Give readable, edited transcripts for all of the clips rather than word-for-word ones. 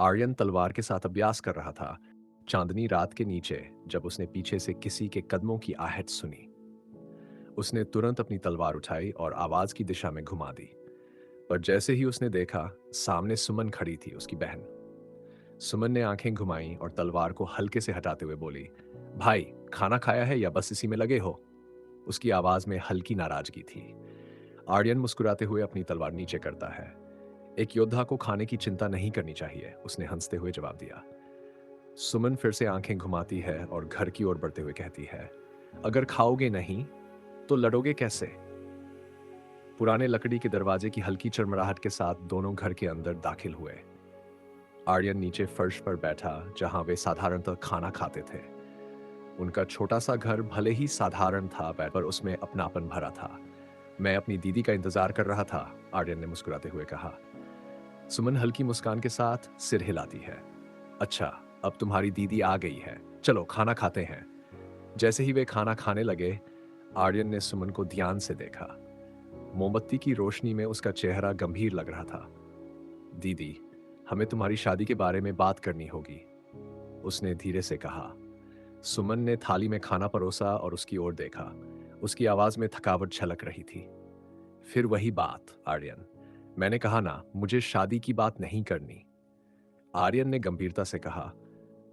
आर्यन तलवार के साथ अभ्यास कर रहा था। चांदनी रात के नीचे जब उसने पीछे से किसी के कदमों की आहट सुनी, उसने तुरंत अपनी तलवार उठाई और आवाज की दिशा में घुमा दी। पर जैसे ही उसने देखा, सामने सुमन खड़ी थी, उसकी बहन। सुमन ने आंखें घुमाई और तलवार को हल्के से हटाते हुए बोली, भाई, खाना खाया है या बस इसी में लगे हो? उसकी आवाज में हल्की नाराजगी थी। आर्यन मुस्कुराते हुए अपनी तलवार नीचे करता है। एक योद्धा को खाने की चिंता नहीं करनी चाहिए, उसने हंसते हुए जवाब दिया। सुमन फिर से आंखें घुमाती है और घर की ओर बढ़ते हुए कहती है, अगर खाओगे नहीं तो लड़ोगे कैसे? पुराने लकड़ी के दरवाजे की हल्की चरमराहट के साथ दोनों घर के अंदर दाखिल हुए। आर्यन नीचे फर्श पर बैठा, जहां वे साधारणतः खाना खाते थे। उनका छोटा सा घर भले ही साधारण था, पर उसमें अपनापन भरा था। मैं अपनी दीदी का इंतजार कर रहा था, आर्यन ने मुस्कुराते हुए कहा। सुमन हल्की मुस्कान के साथ सिर हिलाती है। अच्छा, अब तुम्हारी दीदी आ गई है, चलो खाना खाते हैं। जैसे ही वे खाना खाने लगे, आर्यन ने सुमन को ध्यान से देखा। मोमबत्ती की रोशनी में उसका चेहरा गंभीर लग रहा था। दीदी, हमें तुम्हारी शादी के बारे में बात करनी होगी, उसने धीरे से कहा। सुमन ने थाली में खाना परोसा और उसकी ओर देखा। उसकी आवाज में थकावट झलक रही थी। फिर वही बात, आर्यन। मैंने कहा ना, मुझे शादी की बात नहीं करनी। आर्यन ने गंभीरता से कहा,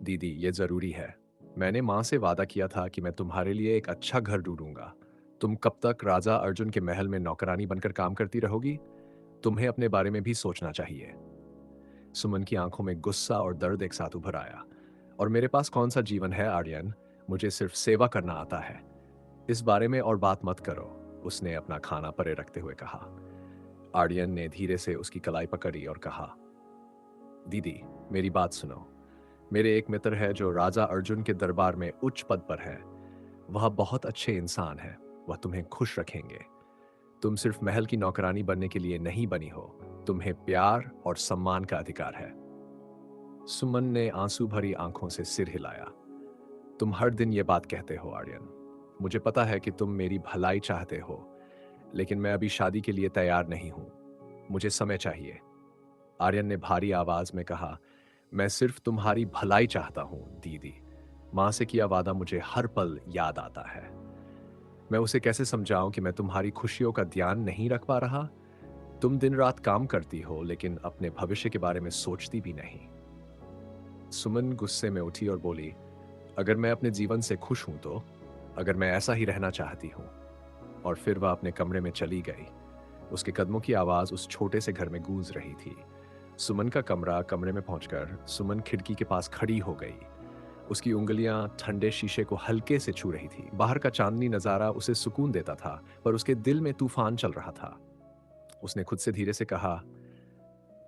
दीदी, ये जरूरी है। मैंने मां से वादा किया था कि मैं तुम्हारे लिए एक अच्छा घर ढूंढूंगा। तुम कब तक राजा अर्जुन के महल में नौकरानी बनकर काम करती रहोगी? तुम्हें अपने बारे में भी सोचना चाहिए। सुमन की आंखों में गुस्सा और दर्द एक साथ उभर आया। और मेरे पास कौन सा जीवन है आर्यन? मुझे सिर्फ सेवा करना आता है। इस बारे में और बात मत करो, उसने अपना खाना परे रखते हुए कहा। आर्यन ने धीरे से उसकी कलाई पकड़ी और कहा, दीदी, मेरी बात सुनो। मेरे एक मित्र है जो राजा अर्जुन के दरबार में उच्च पद पर है। वह बहुत अच्छे इंसान है। वह तुम्हें खुश रखेंगे। तुम सिर्फ महल की नौकरानी बनने के लिए नहीं बनी हो। तुम्हें प्यार और सम्मान का अधिकार है। सुमन ने आंसू भरी आंखों से सिर हिलाया। तुम हर दिन ये बात कहते हो आर्यन। मुझे पता है कि तुम मेरी भलाई चाहते हो, लेकिन मैं अभी शादी के लिए तैयार नहीं हूं। मुझे समय चाहिए। आर्यन ने भारी आवाज में कहा, मैं सिर्फ तुम्हारी भलाई चाहता हूं, दीदी। मां से किया वादा मुझे हर पल याद आता है। मैं उसे कैसे समझाऊं कि मैं तुम्हारी खुशियों का ध्यान नहीं रख पा रहा? तुम दिन रात काम करती हो, लेकिन अपने भविष्य के बारे में सोचती भी नहीं। सुमन गुस्से में उठी और बोली, अगर मैं अपने जीवन से खुश हूं तो? अगर मैं ऐसा ही रहना चाहती हूं? और फिर वह अपने कमरे में चली गई। उसके कदमों की आवाज उस छोटे से घर में गूंज रही थी। सुमन का कमरे में पहुंचकर सुमन खिड़की के पास खड़ी हो गई। उसकी उंगलियां ठंडे शीशे को हल्के से छू रही थी। बाहर का चांदनी नजारा उसे सुकून देता था, पर उसके दिल में तूफान चल रहा था। उसने खुद से धीरे से कहा,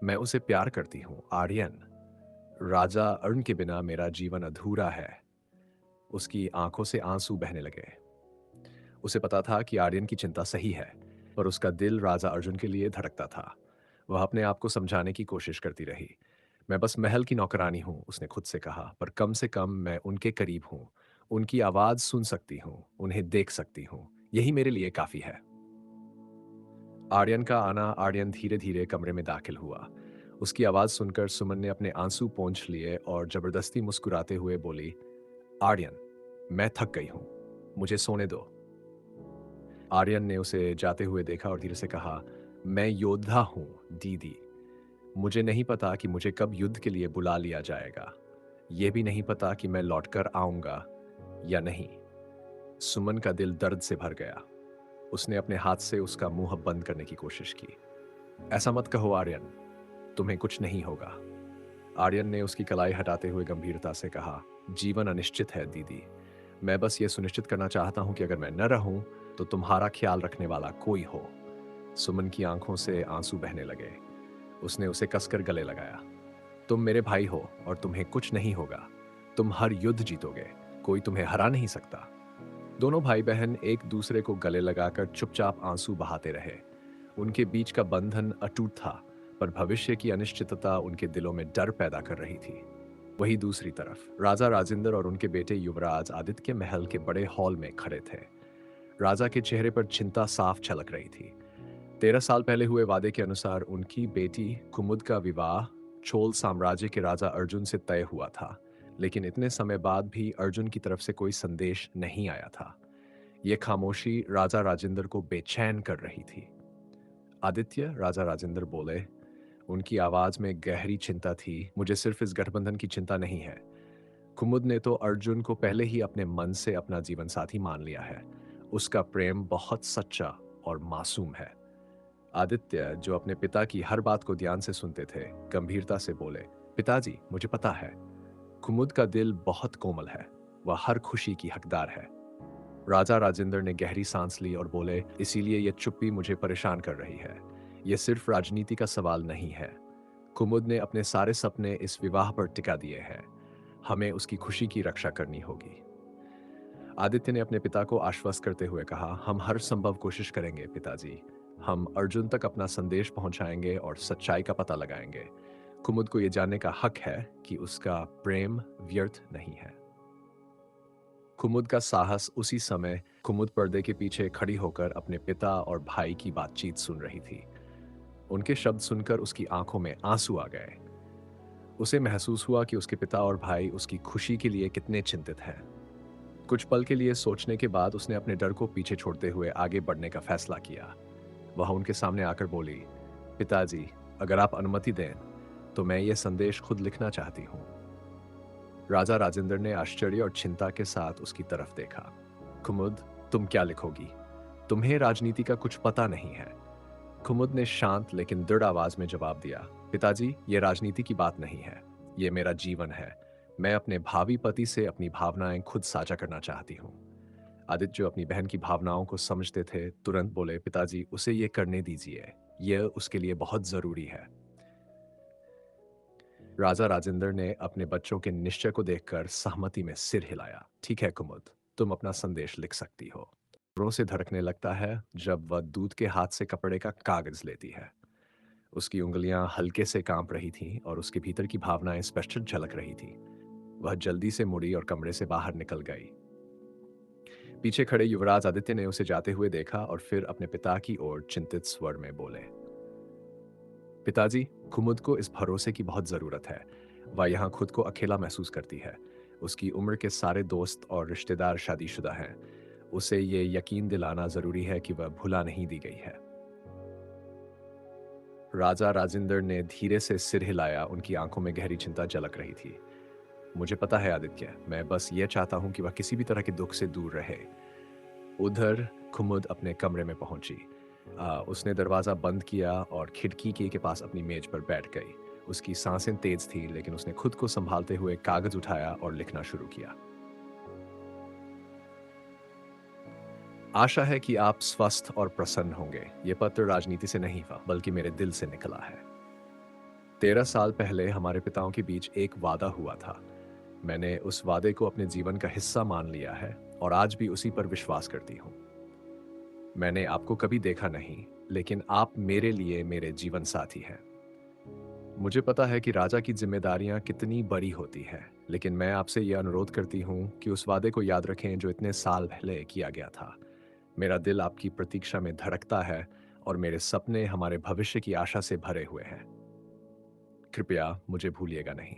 मैं उसे प्यार करती हूँ, आर्यन। राजा अरुण के बिना मेरा जीवन अधूरा है। उसकी आंखों से आंसू बहने लगे। उसे पता था कि आर्यन की चिंता सही है, पर उसका दिल राजा अर्जुन के लिए धड़कता था। वह अपने आप को समझाने की कोशिश करती रही। मैं बस महल की नौकरानी हूं, उसने खुद से कहा, पर कम से कम मैं उनके करीब हूं। उनकी आवाज सुन सकती हूं, उन्हें देख सकती हूं। यही मेरे लिए काफी है। आर्यन का आना। आर्यन धीरे धीरे कमरे में दाखिल हुआ। उसकी आवाज सुनकर सुमन ने अपने आंसू पोंछ लिए और जबरदस्ती मुस्कुराते हुए बोली, आर्यन, मैं थक गई हूं, मुझे सोने दो। आर्यन ने उसे जाते हुए देखा और धीरे से कहा, मैं योद्धा हूं, दीदी। मुझे नहीं पता कि मुझे कब युद्ध के लिए बुला लिया जाएगा। यह भी नहीं पता कि मैं लौटकर आऊंगा या नहीं। सुमन का दिल दर्द से भर गया। उसने अपने हाथ से उसका मुंह बंद करने की कोशिश की। ऐसा मत कहो आर्यन, तुम्हें कुछ नहीं होगा। आर्यन ने उसकी कलाई हटाते हुए गंभीरता से कहा, जीवन अनिश्चित है, दीदी। मैं बस ये सुनिश्चित करना चाहता हूं कि अगर मैं न रहूं तो तुम्हारा ख्याल रखने वाला कोई हो। सुमन की आंखों से आंसू बहने लगे। उसने उसे कसकर गले लगाया। तुम मेरे भाई हो और तुम्हें कुछ नहीं होगा। तुम हर युद्ध जीतोगे। कोई तुम्हें हरा नहीं सकता। दोनों भाई बहन एक दूसरे को गले लगाकर चुपचाप आंसू बहाते रहे। उनके बीच का बंधन अटूट था, पर भविष्य की अनिश्चितता उनके दिलों में डर पैदा कर रही थी। वहीं दूसरी तरफ राजा राजेंद्र और उनके बेटे युवराज आदित्य के महल के बड़े हॉल में खड़े थे। राजा के चेहरे पर चिंता साफ झलक रही थी। 13 साल पहले हुए वादे के अनुसार उनकी बेटी कुमुद का विवाह चोल साम्राज्य के राजा अर्जुन से तय हुआ था, लेकिन इतने समय बाद भी अर्जुन की तरफ से कोई संदेश नहीं आया था। यह खामोशी राजा राजेंद्र को बेचैन कर रही थी। आदित्य, राजा राजेंद्र बोले। उनकी आवाज में गहरी चिंता थी। मुझे सिर्फ इस गठबंधन की चिंता नहीं है। कुमुद ने तो अर्जुन को पहले ही अपने मन से अपना जीवन साथी मान लिया है। उसका प्रेम बहुत सच्चा और मासूम है। आदित्य, जो अपने पिता की हर बात को ध्यान से सुनते थे, गंभीरता से बोले, पिताजी, मुझे पता है, कुमुद का दिल बहुत कोमल है। वह हर खुशी की हकदार है। राजा राजेंद्र ने गहरी सांस ली और बोले, इसीलिए यह चुप्पी मुझे परेशान कर रही है। यह सिर्फ राजनीति का सवाल नहीं है। कुमुद ने अपने सारे सपने इस विवाह पर टिका दिए हैं। हमें उसकी खुशी की रक्षा करनी होगी। आदित्य ने अपने पिता को आश्वस्त करते हुए कहा, हम हर संभव कोशिश करेंगे पिताजी। हम अर्जुन तक अपना संदेश पहुंचाएंगे और सच्चाई का पता लगाएंगे। कुमुद को यह जानने का हक है कि उसका प्रेम व्यर्थ नहीं है। कुमुद का साहस उसी समय कुमुद पर्दे के पीछे खड़ी होकर अपने पिता और भाई की बातचीत सुन रही थी। उनके शब्द सुनकर उसकी आंखों में आंसू आ गए। उसे महसूस हुआ कि उसके पिता और भाई उसकी खुशी के लिए कितने चिंतित हैं। कुछ पल के लिए सोचने के बाद उसने अपने डर को पीछे छोड़ते हुए आगे बढ़ने का फैसला किया। वह उनके सामने आकर बोली, पिताजी, अगर आप अनुमति दें तो मैं ये संदेश खुद लिखना चाहती हूँ। राजा राजेंद्र ने आश्चर्य और चिंता के साथ उसकी तरफ देखा। कुमुद, तुम क्या लिखोगी? तुम्हें राजनीति का कुछ पता नहीं है। कुमुद ने शांत लेकिन दृढ़ आवाज में जवाब दिया, पिताजी, ये राजनीति की बात नहीं है। ये मेरा जीवन है। मैं अपने भावी पति से अपनी भावनाएं खुद साझा करना चाहती हूँ। आदित्य, जो अपनी बहन की भावनाओं को समझते थे, तुरंत बोले, पिताजी, उसे ये करने दीजिए। यह उसके लिए बहुत जरूरी है। राजा राजेंद्र ने अपने बच्चों के निश्चय को देखकर सहमति में सिर हिलाया। ठीक है कुमुद, तुम अपना संदेश लिख सकती हो। जोरों से धड़कने लगता है जब वह दूध के हाथ से कपड़े का कागज लेती है। उसकी उंगलियां हल्के से कांप रही थीं और उसके भीतर की भावनाएं स्पष्ट झलक रही थी। वह जल्दी से मुड़ी और कमरे से बाहर निकल गई। पीछे खड़े युवराज आदित्य ने उसे जाते हुए देखा और फिर अपने पिता की ओर चिंतित स्वर में बोले, पिताजी, कुमुद को इस भरोसे की बहुत जरूरत है। वह यहाँ खुद को अकेला महसूस करती है। उसकी उम्र के सारे दोस्त और रिश्तेदार शादीशुदा हैं। उसे ये यकीन दिलाना जरूरी है कि वह भुला नहीं दी गई है। राजा राजेंद्र ने धीरे से सिर हिलाया। उनकी आंखों में गहरी चिंता झलक रही थी। मुझे पता है आदित्य, मैं बस ये चाहता हूं कि वह किसी भी तरह के दुख से दूर रहे। उधर कुमुद अपने कमरे में पहुंची। उसने दरवाजा बंद किया और खिड़की के पास अपनी मेज पर बैठ गई। उसकी सांसें तेज थी, लेकिन उसने खुद को संभालते हुए कागज उठाया और लिखना शुरू किया। आशा है कि आप स्वस्थ और प्रसन्न होंगे। यह पत्र राजनीति से नहीं हुआ, बल्कि मेरे दिल से निकला है। 13 साल पहले हमारे पिताओं के बीच एक वादा हुआ था। मैंने उस वादे को अपने जीवन का हिस्सा मान लिया है और आज भी उसी पर विश्वास करती हूँ। मैंने आपको कभी देखा नहीं, लेकिन आप मेरे लिए मेरे जीवन साथी हैं। मुझे पता है कि राजा की जिम्मेदारियां कितनी बड़ी होती हैं, लेकिन मैं आपसे यह अनुरोध करती हूँ कि उस वादे को याद रखें जो इतने साल पहले किया गया था। मेरा दिल आपकी प्रतीक्षा में धड़कता है और मेरे सपने हमारे भविष्य की आशा से भरे हुए हैं। कृपया मुझे भूलिएगा नहीं।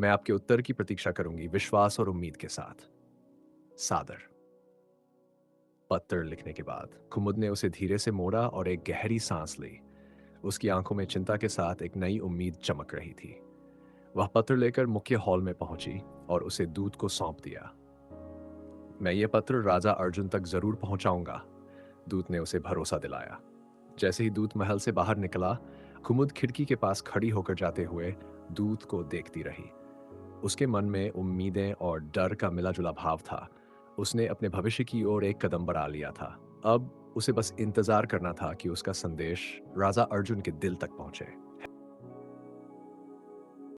मैं आपके उत्तर की प्रतीक्षा करूंगी, विश्वास और उम्मीद के साथ। सादर। पत्र लिखने के बाद कुमुद ने उसे धीरे से मोड़ा और एक गहरी सांस ली। उसकी आंखों में चिंता के साथ एक नई उम्मीद चमक रही थी। वह पत्र लेकर मुख्य हॉल में पहुंची और उसे दूत को सौंप दिया। मैं ये पत्र राजा अर्जुन तक जरूर पहुंचाऊंगा, दूत ने उसे भरोसा दिलाया। जैसे ही दूत महल से बाहर निकला, कुमुद खिड़की के पास खड़ी होकर जाते हुए दूत को देखती रही। उसके मन में उम्मीदें और डर का मिला-जुला भाव था। उसने अपने भविष्य की ओर एक कदम बढ़ा लिया था। अब उसे बस इंतजार करना था कि उसका संदेश राजा अर्जुन के दिल तक पहुंचे।